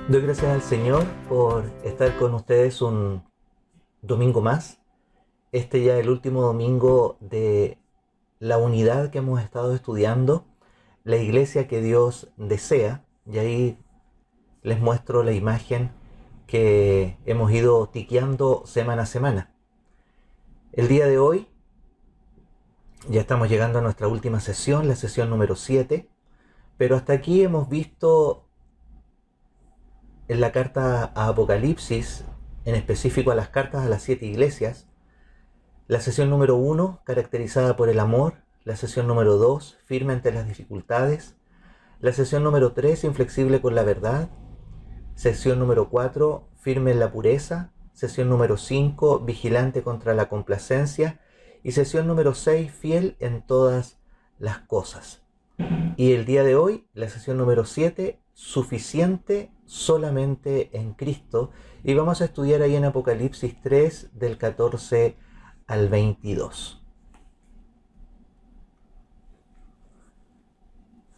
Doy gracias al Señor por estar con ustedes un domingo más. Este ya es el último domingo de la unidad que hemos estado estudiando, la iglesia que Dios desea. Y ahí les muestro la imagen que hemos ido tiqueando semana a semana. El día de hoy ya estamos llegando a nuestra última sesión, la sesión número 7. Pero hasta aquí hemos visto en la carta a Apocalipsis, en específico a las cartas a las 7 iglesias, la sesión número 1, caracterizada por el amor; la sesión número 2, firme ante las dificultades; la sesión número 3, inflexible con la verdad; sesión número 4, firme en la pureza; sesión número 5, vigilante contra la complacencia; y sesión número 6, fiel en todas las cosas. Y el día de hoy, la sesión número 7, suficiente solamente en Cristo. Y vamos a estudiar ahí en Apocalipsis 3, del 14 al 22.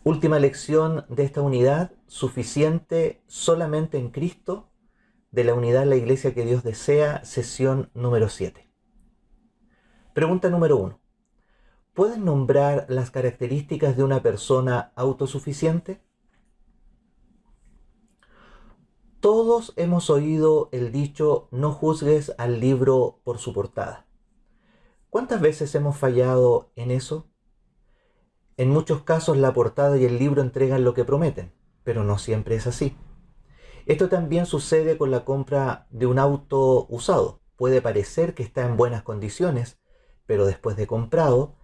Última lección de esta unidad, suficiente solamente en Cristo, de la unidad La Iglesia que Dios desea, sesión número 7. Pregunta número 1. ¿Puedes nombrar las características de una persona autosuficiente? Todos hemos oído el dicho: no juzgues al libro por su portada. ¿Cuántas veces hemos fallado en eso? En muchos casos la portada y el libro entregan lo que prometen, pero no siempre es así. Esto también sucede con la compra de un auto usado. Puede parecer que está en buenas condiciones, pero después de comprado,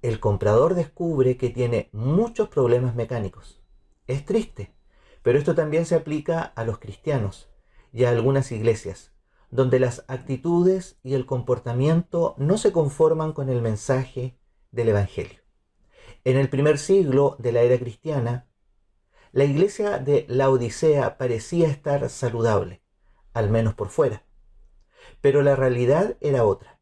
el comprador descubre que tiene muchos problemas mecánicos. Es triste, pero esto también se aplica a los cristianos y a algunas iglesias, donde las actitudes y el comportamiento no se conforman con el mensaje del Evangelio. En el primer siglo de la era cristiana, la iglesia de Laodicea parecía estar saludable, al menos por fuera, pero la realidad era otra.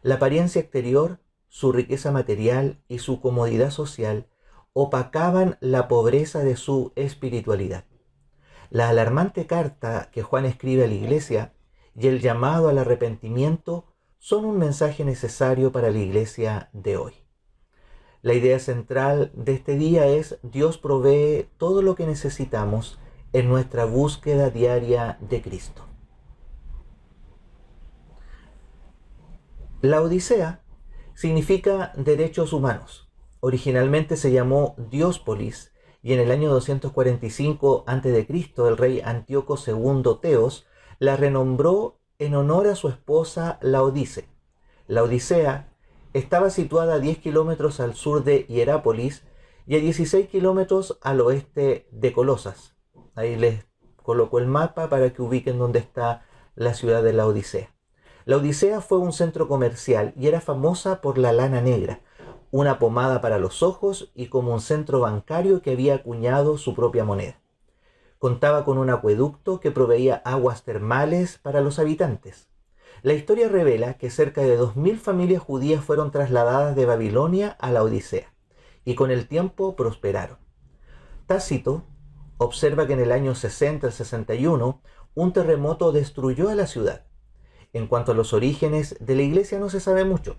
La apariencia exterior, su riqueza material y su comodidad social opacaban la pobreza de su espiritualidad. La alarmante carta que Juan escribe a la iglesia y el llamado al arrepentimiento son un mensaje necesario para la iglesia de hoy. La idea central de este día es: Dios provee todo lo que necesitamos en nuestra búsqueda diaria de Cristo. La Odisea significa derechos humanos. Originalmente se llamó Diospolis, y en el año 245 a.C. el rey Antíoco II Teos la renombró en honor a su esposa Laodice. La Odisea estaba situada a 10 kilómetros al sur de Hierápolis y a 16 kilómetros al oeste de Colosas. Ahí les coloco el mapa para que ubiquen dónde está la ciudad de la Odisea. La Odisea fue un centro comercial y era famosa por la lana negra, una pomada para los ojos, y como un centro bancario que había acuñado su propia moneda. Contaba con un acueducto que proveía aguas termales para los habitantes. La historia revela que cerca de 2000 familias judías fueron trasladadas de Babilonia a la Odisea, y con el tiempo prosperaron. Tácito observa que en el año 60 al 61 un terremoto destruyó a la ciudad. En cuanto a los orígenes de la iglesia no se sabe mucho.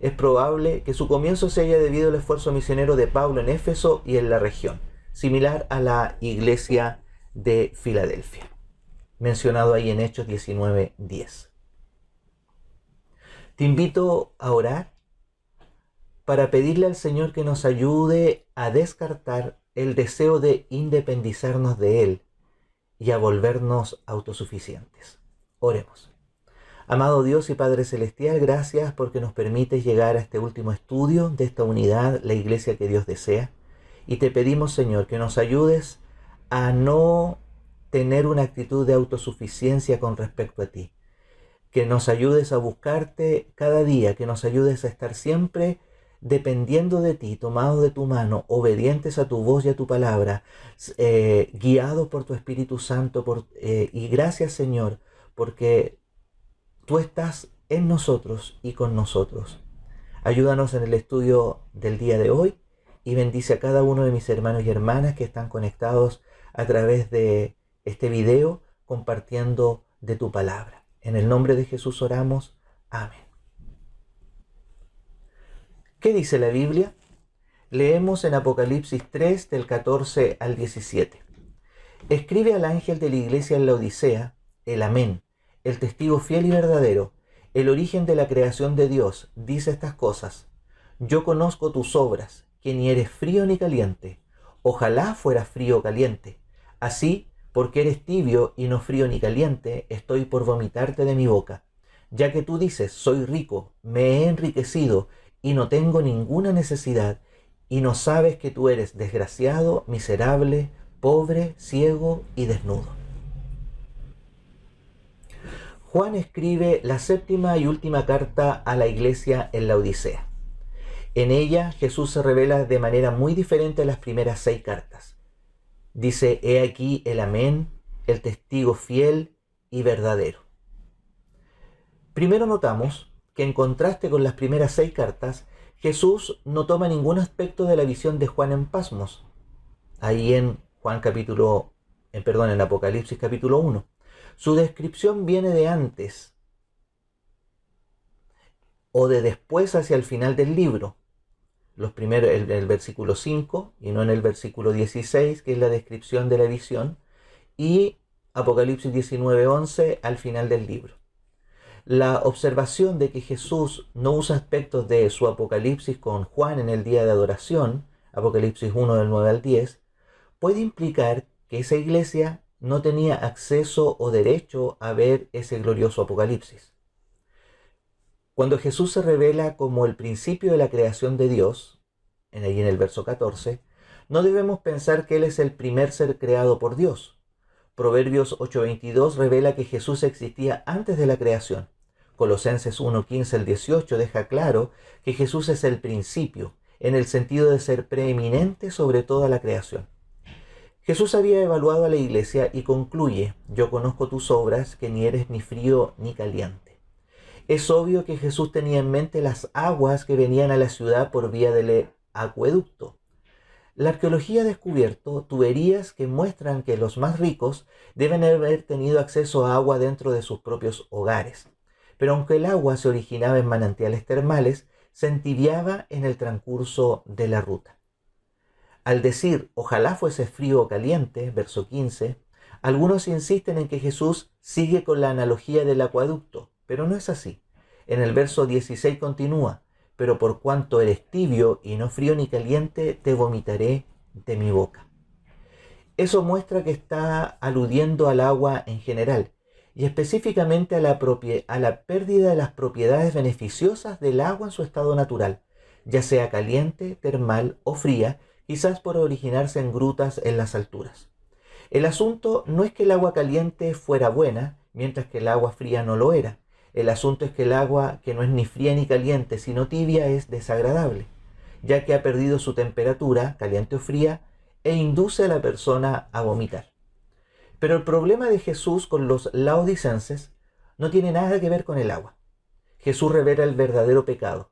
Es probable que su comienzo se haya debido al esfuerzo misionero de Pablo en Éfeso y en la región, similar a la iglesia de Filadelfia, mencionado ahí en Hechos 19:10. Te invito a orar para pedirle al Señor que nos ayude a descartar el deseo de independizarnos de Él y a volvernos autosuficientes. Oremos. Amado Dios y Padre Celestial, gracias porque nos permites llegar a este último estudio de esta unidad, la iglesia que Dios desea. Y te pedimos, Señor, que nos ayudes a no tener una actitud de autosuficiencia con respecto a ti. Que nos ayudes a buscarte cada día, que nos ayudes a estar siempre dependiendo de ti, tomados de tu mano, obedientes a tu voz y a tu palabra, guiados por tu Espíritu Santo. Y gracias, Señor, porque tú estás en nosotros y con nosotros. Ayúdanos en el estudio del día de hoy y bendice a cada uno de mis hermanos y hermanas que están conectados a través de este video compartiendo de tu palabra. En el nombre de Jesús oramos. Amén. ¿Qué dice la Biblia? Leemos en Apocalipsis 3 del 14 al 17. Escribe al ángel de la iglesia en la Odisea, el Amén, el testigo fiel y verdadero, el origen de la creación de Dios, dice estas cosas. Yo conozco tus obras, que ni eres frío ni caliente. Ojalá fueras frío o caliente. Así, porque eres tibio y no frío ni caliente, estoy por vomitarte de mi boca. Ya que tú dices, soy rico, me he enriquecido y no tengo ninguna necesidad, y no sabes que tú eres desgraciado, miserable, pobre, ciego y desnudo. Juan escribe la séptima y última carta a la iglesia en la Odisea. En ella Jesús se revela de manera muy diferente a las primeras 6 cartas. Dice, he aquí el Amén, el testigo fiel y verdadero. Primero notamos que en contraste con las primeras 6 cartas, Jesús no toma ningún aspecto de la visión de Juan en Pasmos. Ahí en en Apocalipsis capítulo 1. Su descripción viene de antes o de después hacia el final del libro. En el versículo 5 y no en el versículo 16, que es la descripción de la visión, y Apocalipsis 19:11 al final del libro. La observación de que Jesús no usa aspectos de su Apocalipsis con Juan en el día de adoración, Apocalipsis 1 del 9 al 10, puede implicar que esa iglesia no tenía acceso o derecho a ver ese glorioso Apocalipsis. Cuando Jesús se revela como el principio de la creación de Dios, ahí en el verso 14, no debemos pensar que Él es el primer ser creado por Dios. Proverbios 8:22 revela que Jesús existía antes de la creación. Colosenses 1:15 al 18 deja claro que Jesús es el principio, en el sentido de ser preeminente sobre toda la creación. Jesús había evaluado a la iglesia y concluye, yo conozco tus obras, que ni eres ni frío ni caliente. Es obvio que Jesús tenía en mente las aguas que venían a la ciudad por vía del acueducto. La arqueología ha descubierto tuberías que muestran que los más ricos deben haber tenido acceso a agua dentro de sus propios hogares. Pero aunque el agua se originaba en manantiales termales, se entibiaba en el transcurso de la ruta. Al decir, ojalá fuese frío o caliente, verso 15, algunos insisten en que Jesús sigue con la analogía del acueducto, pero no es así. En el verso 16 continúa, pero por cuanto eres tibio y no frío ni caliente, te vomitaré de mi boca. Eso muestra que está aludiendo al agua en general, y específicamente a la pérdida de las propiedades beneficiosas del agua en su estado natural, ya sea caliente, termal o fría, quizás por originarse en grutas en las alturas. El asunto no es que el agua caliente fuera buena, mientras que el agua fría no lo era. El asunto es que el agua que no es ni fría ni caliente, sino tibia, es desagradable, ya que ha perdido su temperatura, caliente o fría, e induce a la persona a vomitar. Pero el problema de Jesús con los laodicenses no tiene nada que ver con el agua. Jesús revela el verdadero pecado,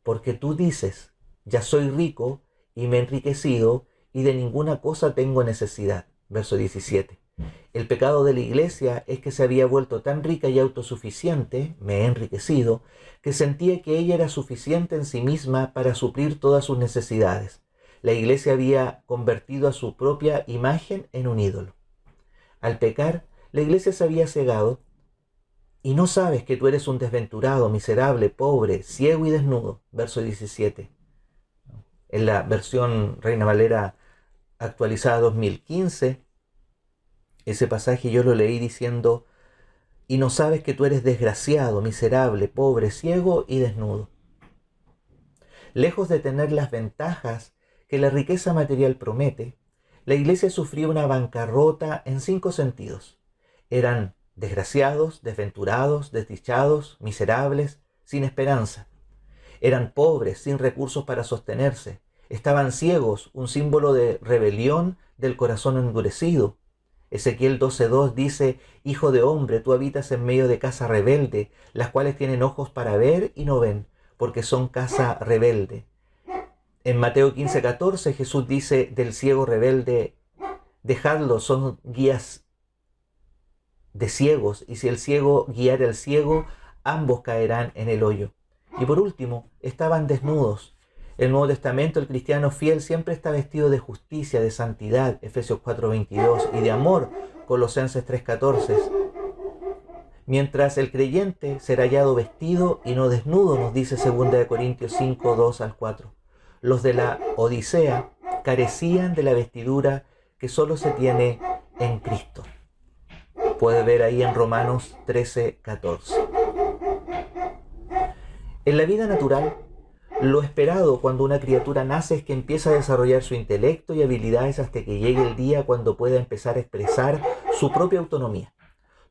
porque tú dices, ya soy rico y me he enriquecido y de ninguna cosa tengo necesidad. Verso 17. El pecado de la iglesia es que se había vuelto tan rica y autosuficiente, me he enriquecido, que sentía que ella era suficiente en sí misma para suplir todas sus necesidades. La iglesia había convertido a su propia imagen en un ídolo. Al pecar, la iglesia se había cegado y no sabes que tú eres un desventurado, miserable, pobre, ciego y desnudo. Verso 17. En la versión Reina Valera actualizada 2015, ese pasaje yo lo leí diciendo, y no sabes que tú eres desgraciado, miserable, pobre, ciego y desnudo. Lejos de tener las ventajas que la riqueza material promete, la iglesia sufrió una bancarrota en 5 sentidos. Eran desgraciados, desventurados, desdichados, miserables, sin esperanza. Eran pobres, sin recursos para sostenerse. Estaban ciegos, un símbolo de rebelión del corazón endurecido. Ezequiel 12:2 dice, Hijo de hombre, tú habitas en medio de casa rebelde, las cuales tienen ojos para ver y no ven, porque son casa rebelde. En Mateo 15:14 Jesús dice del ciego rebelde, Dejadlos, son guías de ciegos, y si el ciego guiara al ciego, ambos caerán en el hoyo. Y por último, estaban desnudos. En el Nuevo Testamento, el cristiano fiel siempre está vestido de justicia, de santidad, Efesios 4:22, y de amor, Colosenses 3:14. Mientras el creyente será hallado vestido y no desnudo, nos dice 2 Corintios 5:2-4. Los de la Odisea carecían de la vestidura que solo se tiene en Cristo. Puede ver ahí en Romanos 13:14. En la vida natural, lo esperado cuando una criatura nace es que empieza a desarrollar su intelecto y habilidades hasta que llegue el día cuando pueda empezar a expresar su propia autonomía.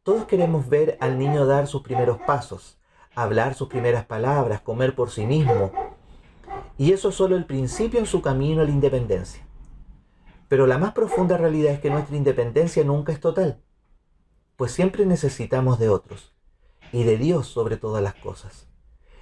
Todos queremos ver al niño dar sus primeros pasos, hablar sus primeras palabras, comer por sí mismo. Y eso es solo el principio en su camino a la independencia. Pero la más profunda realidad es que nuestra independencia nunca es total, pues siempre necesitamos de otros, y de Dios sobre todas las cosas.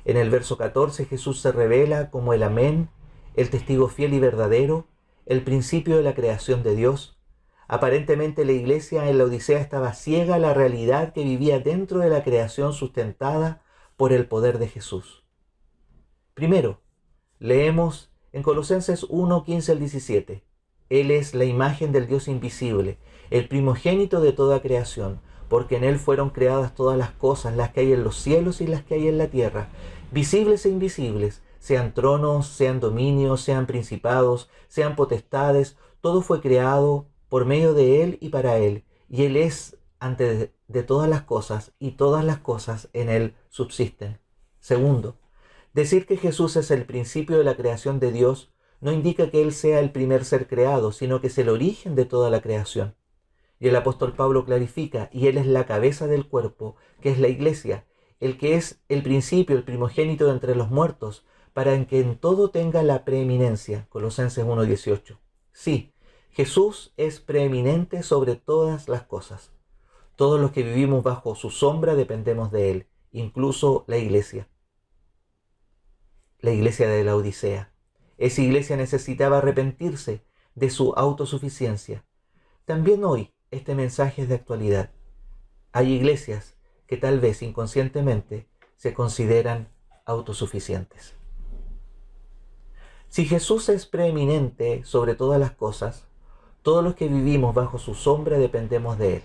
En el verso 14 Jesús se revela como el Amén, el testigo fiel y verdadero, el principio de la creación de Dios. Aparentemente la iglesia en la Odisea estaba ciega a la realidad que vivía dentro de la creación sustentada por el poder de Jesús. Primero, leemos en Colosenses 1:15-17. Él es la imagen del Dios invisible, el primogénito de toda creación, porque en Él fueron creadas todas las cosas, las que hay en los cielos y las que hay en la tierra, visibles e invisibles, sean tronos, sean dominios, sean principados, sean potestades, todo fue creado por medio de Él y para Él, y Él es antes de todas las cosas, y todas las cosas en Él subsisten. Segundo, decir que Jesús es el principio de la creación de Dios no indica que Él sea el primer ser creado, sino que es el origen de toda la creación. Y el apóstol Pablo clarifica, y Él es la cabeza del cuerpo, que es la iglesia, el que es el principio, el primogénito de entre los muertos, para que en todo tenga la preeminencia. Colosenses 1:18. Sí, Jesús es preeminente sobre todas las cosas. Todos los que vivimos bajo su sombra dependemos de Él, incluso la iglesia de la Odisea. Esa iglesia necesitaba arrepentirse de su autosuficiencia. También hoy este mensaje es de actualidad. Hay iglesias que tal vez inconscientemente se consideran autosuficientes. Si Jesús es preeminente sobre todas las cosas, todos los que vivimos bajo su sombra dependemos de Él.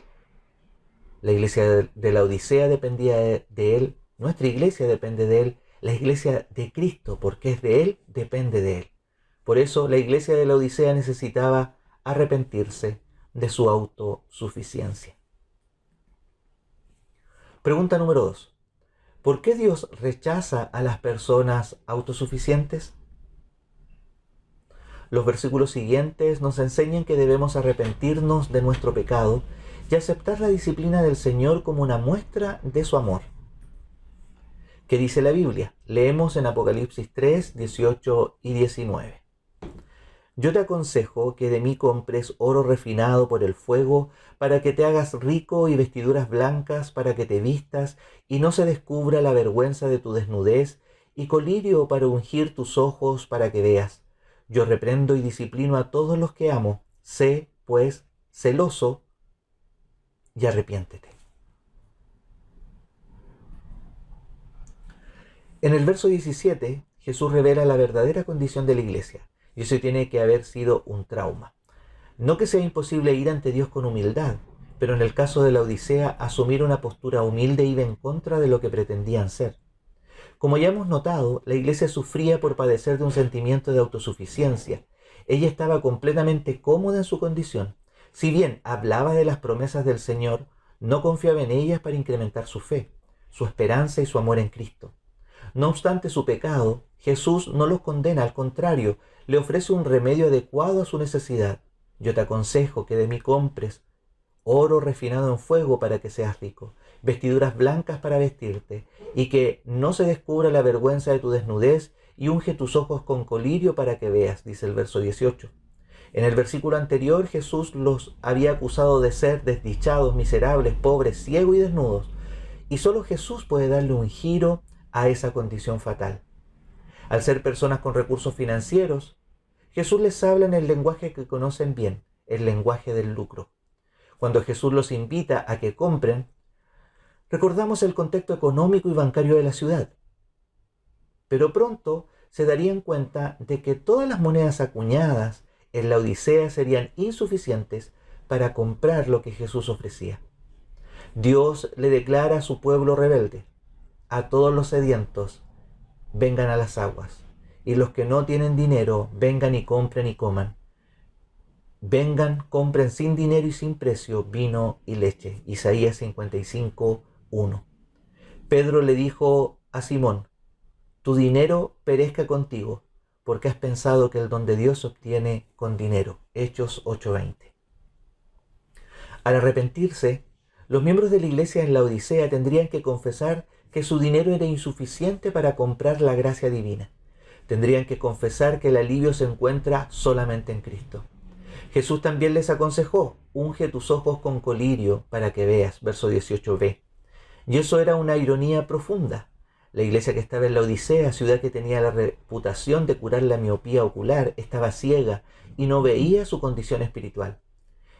La iglesia de la Odisea dependía de Él, nuestra iglesia depende de Él, la iglesia de Cristo, porque es de Él, depende de Él. Por eso la iglesia de la Odisea necesitaba arrepentirse de su autosuficiencia. Pregunta número 2. ¿Por qué Dios rechaza a las personas autosuficientes? Los versículos siguientes nos enseñan que debemos arrepentirnos de nuestro pecado y aceptar la disciplina del Señor como una muestra de su amor. ¿Qué dice la Biblia? Leemos en Apocalipsis 3, 18 y 19. Yo te aconsejo que de mí compres oro refinado por el fuego, para que te hagas rico, y vestiduras blancas para que te vistas, y no se descubra la vergüenza de tu desnudez, y colirio para ungir tus ojos para que veas. Yo reprendo y disciplino a todos los que amo. Sé, pues, celoso y arrepiéntete. En el verso 17, Jesús revela la verdadera condición de la iglesia. Y eso tiene que haber sido un trauma. No que sea imposible ir ante Dios con humildad, pero en el caso de la Odisea, asumir una postura humilde iba en contra de lo que pretendían ser. Como ya hemos notado, la iglesia sufría por padecer de un sentimiento de autosuficiencia. Ella estaba completamente cómoda en su condición. Si bien hablaba de las promesas del Señor, no confiaba en ellas para incrementar su fe, su esperanza y su amor en Cristo. No obstante su pecado, Jesús no los condena, al contrario, le ofrece un remedio adecuado a su necesidad. Yo te aconsejo que de mí compres oro refinado en fuego para que seas rico, vestiduras blancas para vestirte, y que no se descubra la vergüenza de tu desnudez, y unge tus ojos con colirio para que veas, dice el verso 18. En el versículo anterior Jesús los había acusado de ser desdichados, miserables, pobres, ciegos y desnudos, y solo Jesús puede darle un giro a esa condición fatal. Al ser personas con recursos financieros, Jesús les habla en el lenguaje que conocen bien, el lenguaje del lucro. Cuando Jesús los invita a que compren, recordamos el contexto económico y bancario de la ciudad. Pero pronto se darían cuenta de que todas las monedas acuñadas en la Odisea serían insuficientes para comprar lo que Jesús ofrecía. Dios le declara a su pueblo rebelde: a todos los sedientos, vengan a las aguas, y los que no tienen dinero, vengan y compren y coman. Vengan, compren sin dinero y sin precio vino y leche. Isaías 55:1. Pedro le dijo a Simón: tu dinero perezca contigo, porque has pensado que el don de Dios se obtiene con dinero. Hechos 8:20. Al arrepentirse, los miembros de la iglesia en la Odisea tendrían que confesar que su dinero era insuficiente para comprar la gracia divina. Tendrían que confesar que el alivio se encuentra solamente en Cristo. Jesús también les aconsejó: unge tus ojos con colirio para que veas, verso 18b. Y eso era una ironía profunda. La iglesia que estaba en la Odisea, ciudad que tenía la reputación de curar la miopía ocular, estaba ciega y no veía su condición espiritual.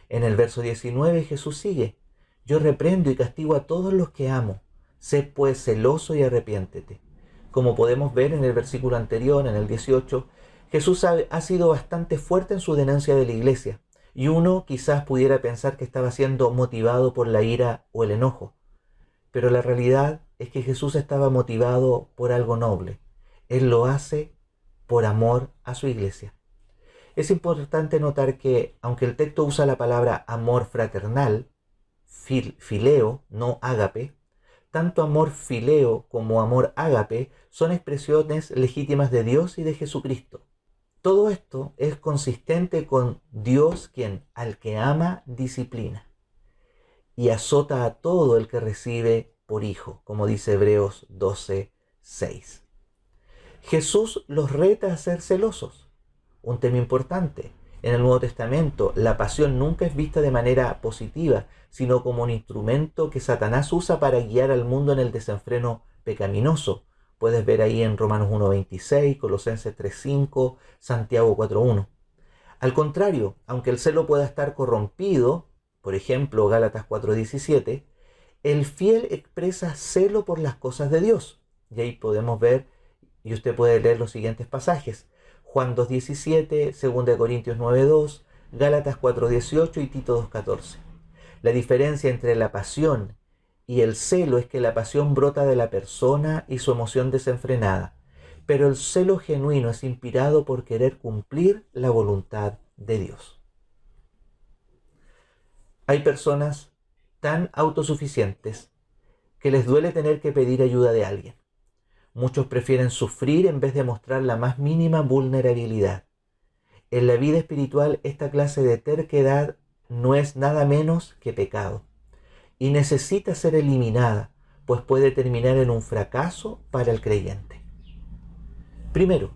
En el verso 19 Jesús sigue: yo reprendo y castigo a todos los que amo. Sé pues celoso y arrepiéntete. Como podemos ver en el versículo anterior, en el 18, Jesús ha sido bastante fuerte en su denuncia de la iglesia, y uno quizás pudiera pensar que estaba siendo motivado por la ira o el enojo. Pero la realidad es que Jesús estaba motivado por algo noble. Él lo hace por amor a su iglesia. Es importante notar que, aunque el texto usa la palabra amor fraternal, fileo, no ágape, tanto amor fileo como amor ágape son expresiones legítimas de Dios y de Jesucristo. Todo esto es consistente con Dios, quien al que ama disciplina y azota a todo el que recibe por hijo, como dice Hebreos 12:6. Jesús los reta a ser celosos, un tema importante. En el Nuevo Testamento, la pasión nunca es vista de manera positiva, sino como un instrumento que Satanás usa para guiar al mundo en el desenfreno pecaminoso. Puedes ver ahí en Romanos 1:26, Colosenses 3:5, Santiago 4:1. Al contrario, aunque el celo pueda estar corrompido, por ejemplo Gálatas 4:17, el fiel expresa celo por las cosas de Dios. Y ahí podemos ver, y usted puede leer los siguientes pasajes: Juan 2:17, 2 Corintios 9:2, Gálatas 4:18 y Tito 2:14. La diferencia entre la pasión y el celo es que la pasión brota de la persona y su emoción desenfrenada, pero el celo genuino es inspirado por querer cumplir la voluntad de Dios. Hay personas tan autosuficientes que les duele tener que pedir ayuda de alguien. Muchos prefieren sufrir en vez de mostrar la más mínima vulnerabilidad. En la vida espiritual, esta clase de terquedad no es nada menos que pecado y necesita ser eliminada, pues puede terminar en un fracaso para el creyente. Primero,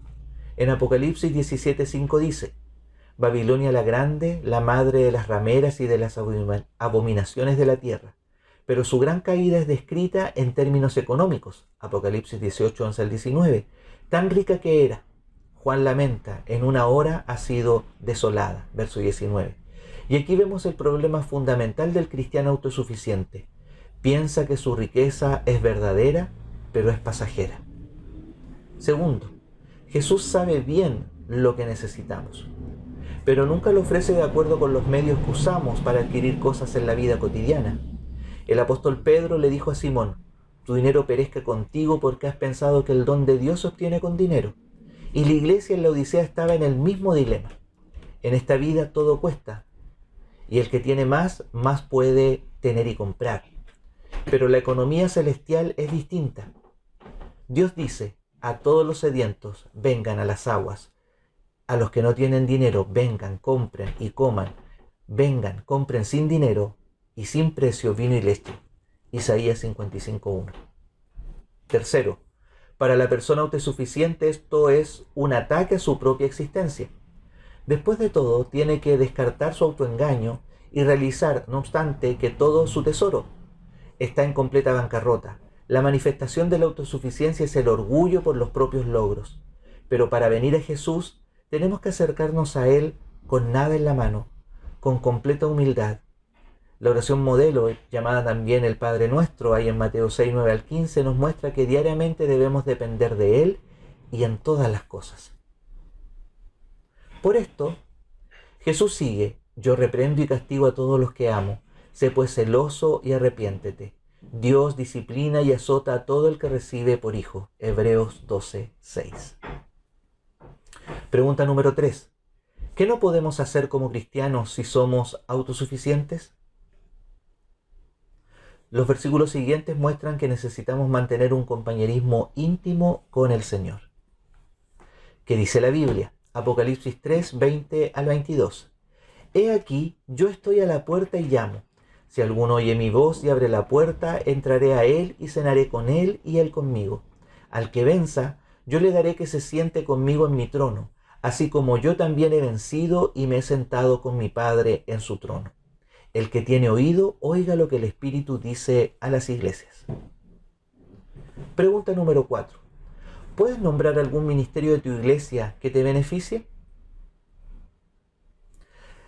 en Apocalipsis 17:5 dice: Babilonia la grande, la madre de las rameras y de las abominaciones de la tierra. Pero su gran caída es descrita en términos económicos. Apocalipsis 18:11-19. Tan rica que era, Juan lamenta, en una hora ha sido desolada. Verso 19. Y aquí vemos el problema fundamental del cristiano autosuficiente. Piensa que su riqueza es verdadera, pero es pasajera. Segundo, Jesús sabe bien lo que necesitamos, pero nunca lo ofrece de acuerdo con los medios que usamos para adquirir cosas en la vida cotidiana. El apóstol Pedro le dijo a Simón: tu dinero perezca contigo porque has pensado que el don de Dios se obtiene con dinero. Y la iglesia en la Odisea estaba en el mismo dilema. En esta vida todo cuesta, y el que tiene más puede tener y comprar. Pero la economía celestial es distinta. Dios dice: a todos los sedientos, vengan a las aguas. A los que no tienen dinero, vengan, compren y coman. Vengan, compren sin dinero y sin precio vino y leche. Isaías 55:1. Tercero, para la persona autosuficiente esto es un ataque a su propia existencia. Después de todo, tiene que descartar su autoengaño y realizar, no obstante, que todo su tesoro está en completa bancarrota. La manifestación de la autosuficiencia es el orgullo por los propios logros. Pero para venir a Jesús, tenemos que acercarnos a Él con nada en la mano, con completa humildad. La oración modelo, llamada también el Padre Nuestro, ahí en Mateo 6, 9 al 15, nos muestra que diariamente debemos depender de Él y en todas las cosas. Por esto, Jesús sigue: yo reprendo y castigo a todos los que amo. Sé pues celoso y arrepiéntete. Dios disciplina y azota a todo el que recibe por hijo. Hebreos 12, 6. Pregunta número 3. ¿Qué no podemos hacer como cristianos si somos autosuficientes? Los versículos siguientes muestran que necesitamos mantener un compañerismo íntimo con el Señor. ¿Qué dice la Biblia? Apocalipsis 3, 20 al 22. He aquí, yo estoy a la puerta y llamo. Si alguno oye mi voz y abre la puerta, entraré a él y cenaré con él y él conmigo. Al que venza, yo le daré que se siente conmigo en mi trono, así como yo también he vencido y me he sentado con mi Padre en su trono. El que tiene oído, oiga lo que el Espíritu dice a las iglesias. Pregunta número 4. ¿Puedes nombrar algún ministerio de tu iglesia que te beneficie?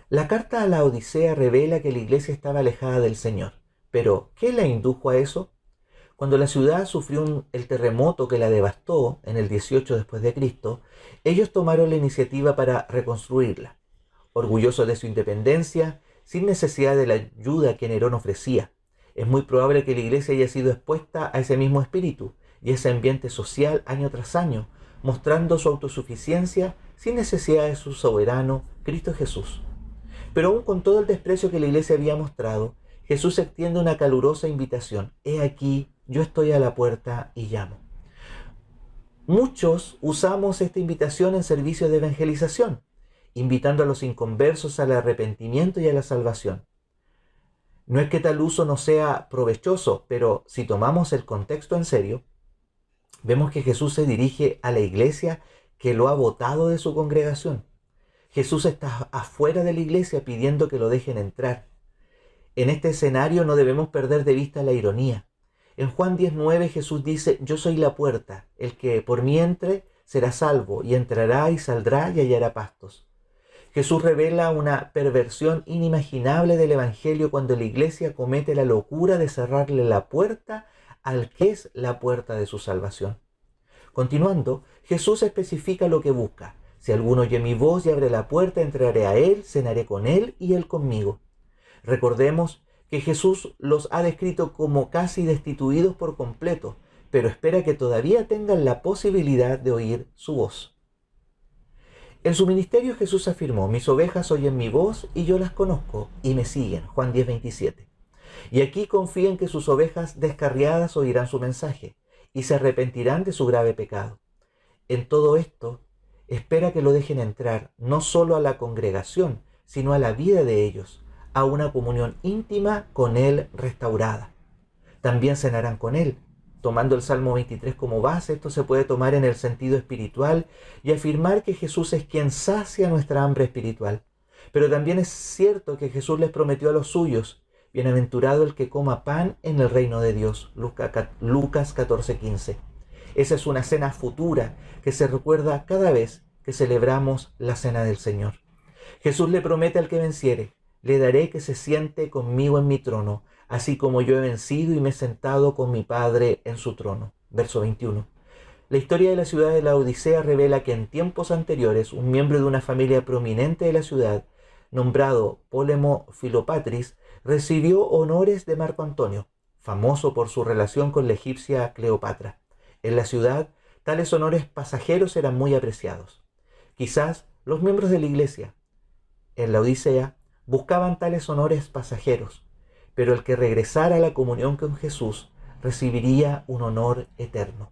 La carta a la Odisea revela que la iglesia estaba alejada del Señor. Pero, ¿qué la indujo a eso? Cuando la ciudad sufrió el terremoto que la devastó en el 18 después de Cristo, ellos tomaron la iniciativa para reconstruirla. Orgullosos de su independencia, sin necesidad de la ayuda que Nerón ofrecía. Es muy probable que la iglesia haya sido expuesta a ese mismo espíritu y ese ambiente social año tras año, mostrando su autosuficiencia sin necesidad de su soberano, Cristo Jesús. Pero aún con todo el desprecio que la iglesia había mostrado, Jesús extiende una calurosa invitación. He aquí, yo estoy a la puerta y llamo. Muchos usamos esta invitación en servicios de evangelización, invitando a los inconversos al arrepentimiento y a la salvación. No es que tal uso no sea provechoso, pero si tomamos el contexto en serio, vemos que Jesús se dirige a la iglesia que lo ha botado de su congregación. Jesús está afuera de la iglesia pidiendo que lo dejen entrar. En este escenario no debemos perder de vista la ironía. En Juan 10:9 Jesús dice: yo soy la puerta, el que por mí entre será salvo, y entrará y saldrá y hallará pastos. Jesús revela una perversión inimaginable del Evangelio cuando la iglesia comete la locura de cerrarle la puerta al que es la puerta de su salvación. Continuando, Jesús especifica lo que busca. Si alguno oye mi voz y abre la puerta, entraré a él, cenaré con él y él conmigo. Recordemos que Jesús los ha descrito como casi destituidos por completo, pero espera que todavía tengan la posibilidad de oír su voz. En su ministerio Jesús afirmó: mis ovejas oyen mi voz y yo las conozco y me siguen. Juan 10:27. Y aquí confía en que sus ovejas descarriadas oirán su mensaje y se arrepentirán de su grave pecado. En todo esto, espera que lo dejen entrar no solo a la congregación, sino a la vida de ellos, a una comunión íntima con Él restaurada. También cenarán con Él. Tomando el Salmo 23 como base, esto se puede tomar en el sentido espiritual y afirmar que Jesús es quien sacia nuestra hambre espiritual. Pero también es cierto que Jesús les prometió a los suyos: bienaventurado el que coma pan en el reino de Dios. Lucas 14:15. Esa es una cena futura que se recuerda cada vez que celebramos la cena del Señor. Jesús le promete al que venciere: le daré que se siente conmigo en mi trono, así como yo he vencido y me he sentado con mi Padre en su trono. Verso 21. La historia de la ciudad de la Odisea revela que en tiempos anteriores un miembro de una familia prominente de la ciudad, nombrado Pólemo Filopatris, recibió honores de Marco Antonio, famoso por su relación con la egipcia Cleopatra. En la ciudad, tales honores pasajeros eran muy apreciados. Quizás los miembros de la iglesia en la Odisea buscaban tales honores pasajeros, pero el que regresara a la comunión con Jesús recibiría un honor eterno.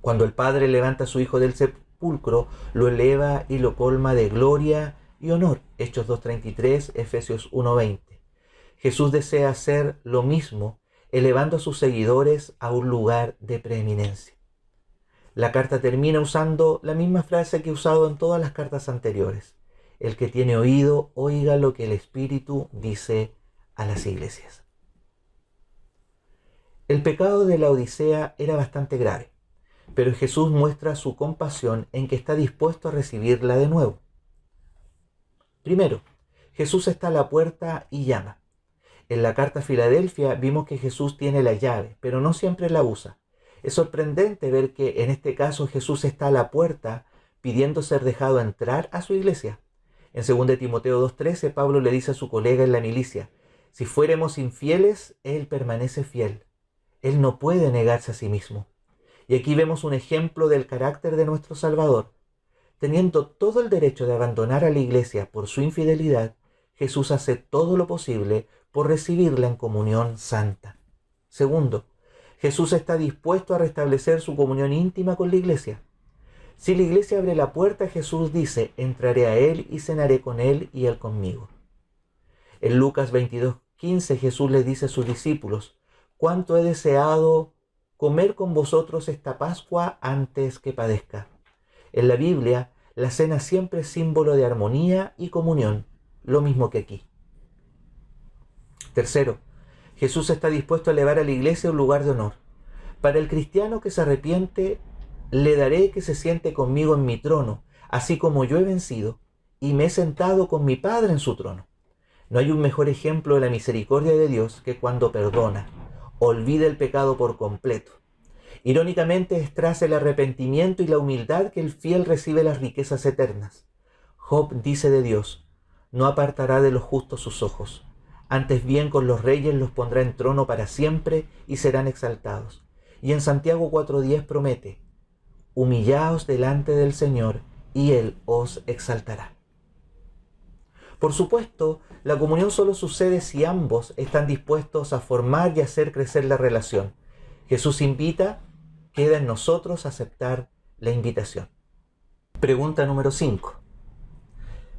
Cuando el Padre levanta a su Hijo del sepulcro, lo eleva y lo colma de gloria y honor. Hechos 2:33, Efesios 1:20. Jesús desea hacer lo mismo, elevando a sus seguidores a un lugar de preeminencia. La carta termina usando la misma frase que he usado en todas las cartas anteriores: el que tiene oído, oiga lo que el Espíritu dice a las iglesias. El pecado de la Odisea era bastante grave, pero Jesús muestra su compasión en que está dispuesto a recibirla de nuevo. Primero, Jesús está a la puerta y llama. En la carta a Filadelfia vimos que Jesús tiene la llave, pero no siempre la usa. Es sorprendente ver que en este caso Jesús está a la puerta pidiendo ser dejado entrar a su iglesia. En 2 Timoteo 2:13, Pablo le dice a su colega en la milicia: si fuéramos infieles, Él permanece fiel. Él no puede negarse a sí mismo. Y aquí vemos un ejemplo del carácter de nuestro Salvador. Teniendo todo el derecho de abandonar a la iglesia por su infidelidad, Jesús hace todo lo posible por recibirla en comunión santa. Segundo, Jesús está dispuesto a restablecer su comunión íntima con la iglesia. Si la iglesia abre la puerta, Jesús dice: entraré a Él y cenaré con Él y Él conmigo. En Lucas 22:15 Jesús le dice a sus discípulos: cuánto he deseado comer con vosotros esta Pascua antes que padezca. En la Biblia, la cena siempre es símbolo de armonía y comunión, lo mismo que aquí. Tercero, Jesús está dispuesto a elevar a la iglesia a un lugar de honor. Para el cristiano que se arrepiente, le daré que se siente conmigo en mi trono, así como yo he vencido y me he sentado con mi Padre en su trono. No hay un mejor ejemplo de la misericordia de Dios que cuando perdona, olvida el pecado por completo. Irónicamente, es tras el arrepentimiento y la humildad que el fiel recibe las riquezas eternas. Job dice de Dios: no apartará de los justos sus ojos. Antes bien con los reyes los pondrá en trono para siempre y serán exaltados. Y en Santiago 4:10 promete: humillaos delante del Señor y Él os exaltará. Por supuesto, la comunión solo sucede si ambos están dispuestos a formar y hacer crecer la relación. Jesús invita, queda en nosotros aceptar la invitación. Pregunta número 5.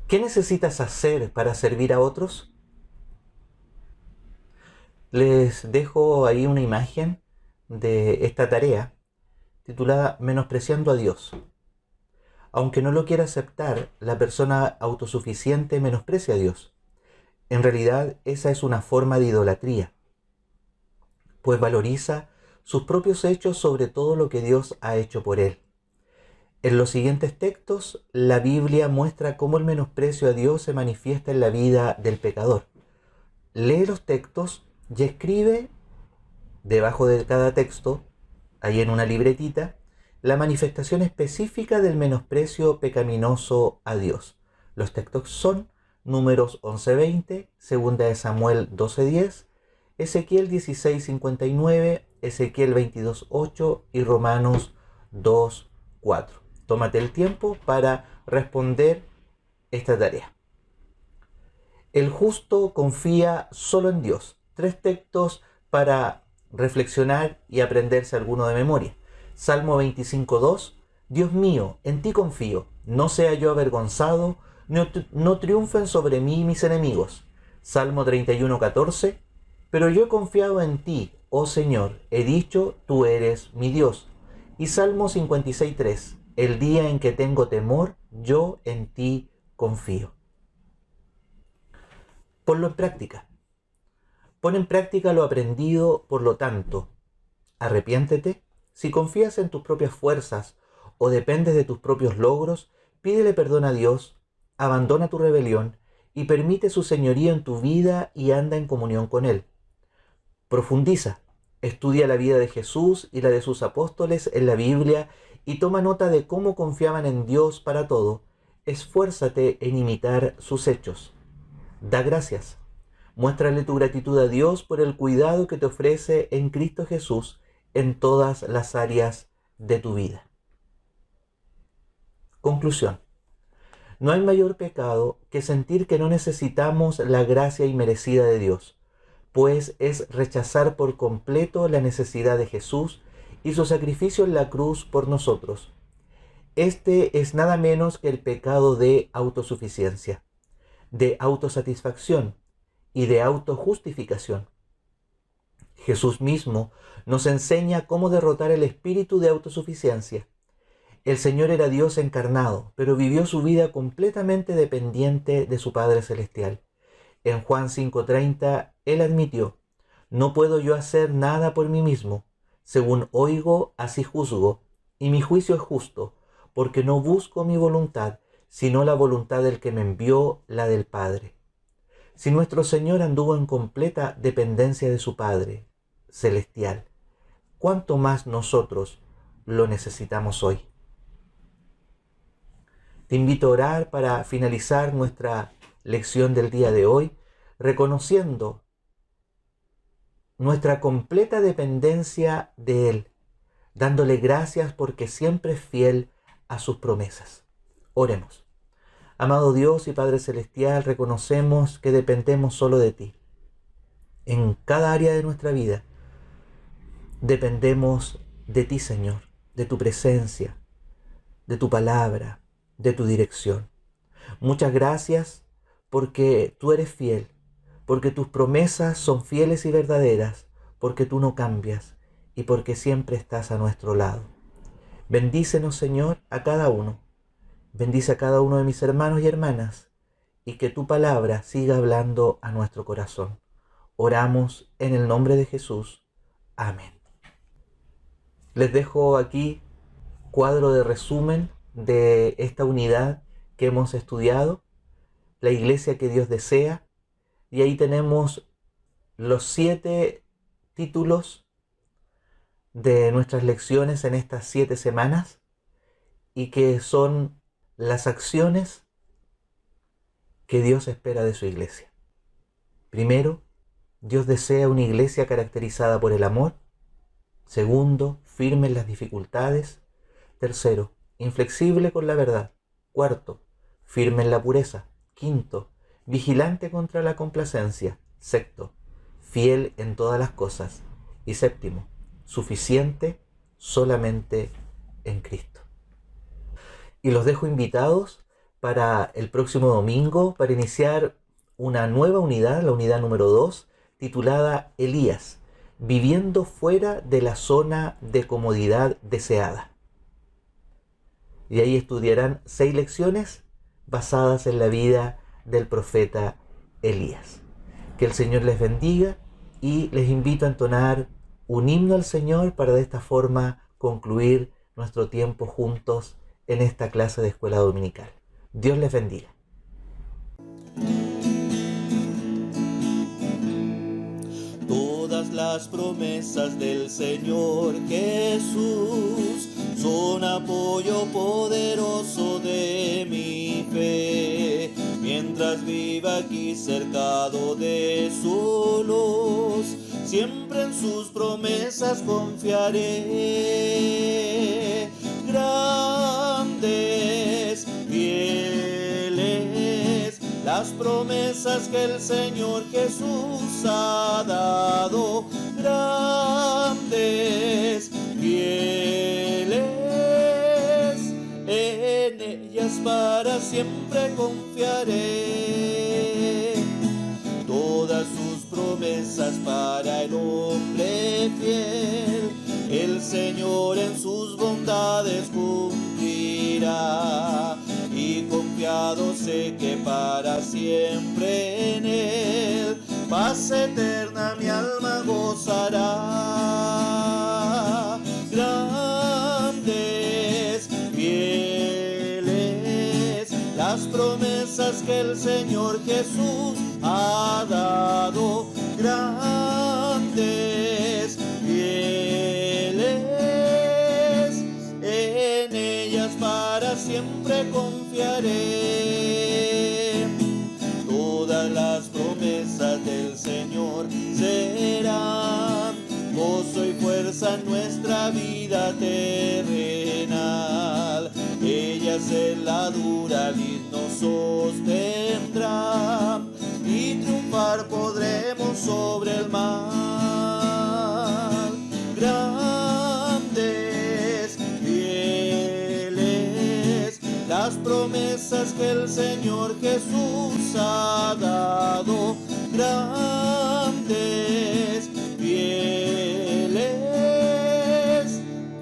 ¿Qué necesitas hacer para servir a otros? Les dejo ahí una imagen de esta tarea titulada Menospreciando a Dios. Aunque no lo quiera aceptar, la persona autosuficiente menosprecia a Dios. En realidad, esa es una forma de idolatría, pues valoriza sus propios hechos sobre todo lo que Dios ha hecho por él. En los siguientes textos, la Biblia muestra cómo el menosprecio a Dios se manifiesta en la vida del pecador. Lee los textos y escribe debajo de cada texto, ahí en una libretita, la manifestación específica del menosprecio pecaminoso a Dios. Los textos son Números 11:20, 2 de Samuel 12:10, Ezequiel 16:59, Ezequiel 22:8 y Romanos 2:4. Tómate el tiempo para responder esta tarea. El justo confía solo en Dios. 3 textos para reflexionar y aprenderse alguno de memoria. Salmo 25:2, Dios mío, en ti confío, no sea yo avergonzado, no triunfen sobre mí mis enemigos. Salmo 31:14, pero yo he confiado en ti, oh Señor, he dicho, tú eres mi Dios. Y Salmo 56:3, el día en que tengo temor, yo en ti confío. Ponlo en práctica. Pon en práctica lo aprendido, por lo tanto, arrepiéntete. Si confías en tus propias fuerzas o dependes de tus propios logros, pídele perdón a Dios, abandona tu rebelión y permite su señorío en tu vida y anda en comunión con Él. Profundiza, estudia la vida de Jesús y la de sus apóstoles en la Biblia y toma nota de cómo confiaban en Dios para todo. Esfuérzate en imitar sus hechos. Da gracias. Muéstrale tu gratitud a Dios por el cuidado que te ofrece en Cristo Jesús en todas las áreas de tu vida. Conclusión. No hay mayor pecado que sentir que no necesitamos la gracia inmerecida de Dios, pues es rechazar por completo la necesidad de Jesús y su sacrificio en la cruz por nosotros. Este es nada menos que el pecado de autosuficiencia, de autosatisfacción y de autojustificación. Jesús mismo nos enseña cómo derrotar el espíritu de autosuficiencia. El Señor era Dios encarnado, pero vivió su vida completamente dependiente de su Padre Celestial. En Juan 5:30, Él admitió: no puedo yo hacer nada por mí mismo. Según oigo, así juzgo, y mi juicio es justo, porque no busco mi voluntad, sino la voluntad del que me envió, la del Padre. Si nuestro Señor anduvo en completa dependencia de su Padre celestial, ¿cuánto más nosotros lo necesitamos hoy? Te invito a orar para finalizar nuestra lección del día de hoy, reconociendo nuestra completa dependencia de Él, dándole gracias porque siempre es fiel a sus promesas. Oremos. Amado Dios y Padre Celestial, reconocemos que dependemos solo de ti. En cada área de nuestra vida dependemos de ti, Señor, de tu presencia, de tu palabra, de tu dirección. Muchas gracias porque tú eres fiel, porque tus promesas son fieles y verdaderas, porque tú no cambias y porque siempre estás a nuestro lado. Bendícenos, Señor, a cada uno. Bendice a cada uno de mis hermanos y hermanas y que tu palabra siga hablando a nuestro corazón. Oramos en el nombre de Jesús. Amén. Les dejo aquí cuadro de resumen de esta unidad que hemos estudiado, la iglesia que Dios desea, y ahí tenemos los 7 títulos de nuestras lecciones en estas 7 semanas y que son las acciones que Dios espera de su iglesia. Primero, Dios desea una iglesia caracterizada por el amor. Segundo, firme en las dificultades. Tercero, inflexible con la verdad. Cuarto, firme en la pureza. Quinto, vigilante contra la complacencia. Sexto, fiel en todas las cosas. Y séptimo, suficiente solamente en Cristo. Y los dejo invitados para el próximo domingo para iniciar una nueva unidad, la unidad número 2, titulada Elías, viviendo fuera de la zona de comodidad deseada. Y ahí estudiarán 6 lecciones basadas en la vida del profeta Elías. Que el Señor les bendiga y les invito a entonar un himno al Señor para de esta forma concluir nuestro tiempo juntos en esta clase de escuela dominical. Dios les bendiga. Todas las promesas del Señor Jesús son apoyo poderoso de mi fe. Mientras viva aquí cercado de su luz, siempre en sus promesas confiaré. Grandes, fieles, las promesas que el Señor Jesús ha dado. Grandes, fieles, en ellas para siempre confiaré. Todas sus promesas para el hombre fiel, el Señor en sus bondades cumplirá. Y confiado sé que para siempre en Él paz eterna mi alma gozará. Grandes, fieles, las promesas que el Señor Jesús ha dado. Grandes, fieles, en ellas para siempre confiaré. Todas las promesas del Señor serán gozo y fuerza en nuestra vida terrenal. Ellas en la dura lid nos sostendrán y triunfar podremos sobre el mal. Grandes, fieles, las promesas que el Señor Jesús ha dado. Grandes, fieles,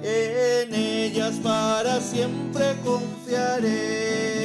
en ellas para siempre confiaré.